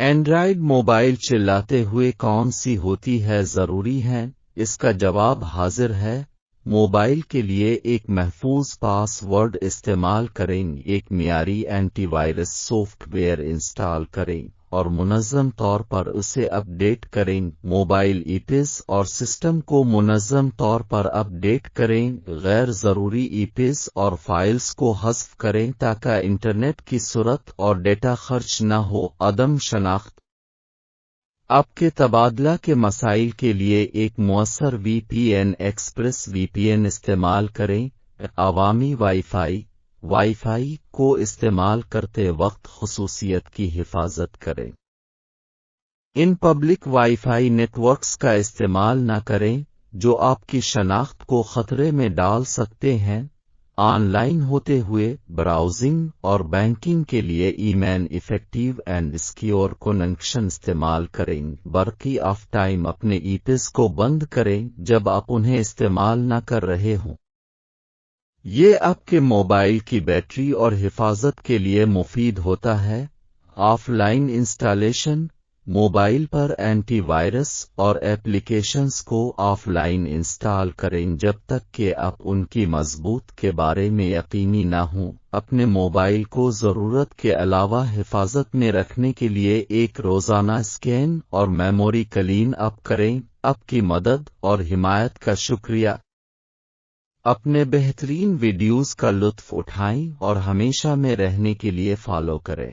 Android mobile چلاتے ہوئے کون سی ہوتی ہے ضروری ہیں؟ اس کا جواب حاضر ہے۔ موبائل کے لیے ایک محفوظ پاس ورڈ استعمال کریں، ایک معیاری antivirus software install کریں اور منظم طور پر اسے اپ ڈیٹ کریں۔ موبائل ایپس اور سسٹم کو منظم طور پر اپ ڈیٹ کریں۔ غیر ضروری ایپس اور فائلز کو حذف کریں تاکہ انٹرنیٹ کی سرعت اور ڈیٹا خرچ نہ ہو۔ عدم شناخت آپ کے تبادلہ کے مسائل کے لیے ایک مؤثر وی پی این ایکسپریس وی پی این استعمال کریں۔ عوامی وائی فائی کو استعمال کرتے وقت خصوصیت کی حفاظت کریں۔ ان public wifi networks کا استعمال نہ کریں جو آپ کی شناخت کو خطرے میں ڈال سکتے ہیں۔ آن لائن ہوتے ہوئے براؤزنگ اور بینکنگ کے لیے amen effective and secure connection استعمال کریں۔ برقی آف ٹائم اپنے ایپس کو بند کریں جب آپ انہیں استعمال نہ کر رہے ہوں۔ یہ آپ کے موبائل کی بیٹری اور حفاظت کے لیے مفید ہوتا ہے۔ آف لائن انسٹالیشن موبائل پر اینٹی وائرس اور ایپلیکیشنز کو آف لائن انسٹال کریں جب تک کہ آپ ان کی مضبوط کے بارے میں یقینی نہ ہوں۔ اپنے موبائل کو ضرورت کے علاوہ حفاظت میں رکھنے کے لیے ایک روزانہ اسکین اور میموری کلین اپ کریں۔ آپ کی مدد اور حمایت کا شکریہ۔ اپنے بہترین ویڈیوز کا لطف اٹھائیں اور ہمیشہ میں رہنے کے لیے فالو کریں۔